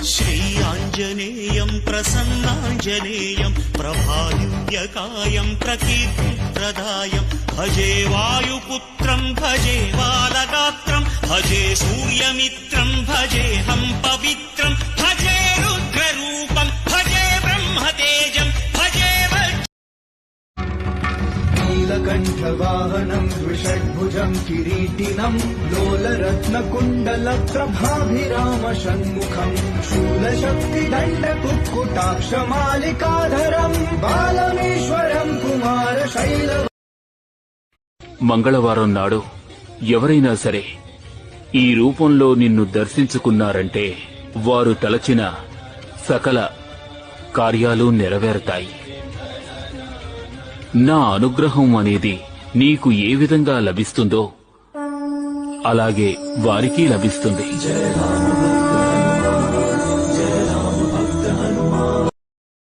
శ్రీ ఆంజనేయం ప్రసన్నాంజనేయం ప్రభాదివ్యకాయం ప్రకీర్తిప్రదాయం భజే వాయుపుత్రం భజే బాలగాత్రం భజే సూర్యమిత్రం భజేహం పవిత్రం భజే రుద్రరూపం భజే బ్రహ్మతేజం భజే నీలకంఠవాహనం ద్విషడ్భుజం కిరీటినం లోలరత్నకుండలప్రభాభిరామ షణ్ముఖం శూలశక్తిదండకుక్కుటాక్షమాలికాధరం బాలమేశ్వరం కుమారశైల. మంగళవారం నాడు ఎవరైనా సరే ఈ రూపంలో నిన్ను దర్శించుకున్నారంటే వారు తలచిన సకల కార్యాలు నెరవేరుతాయి. నా అనుగ్రహం అనేది నీకు ఏ విధంగా లభిస్తుందో అలాగే వారికి లభిస్తుంది.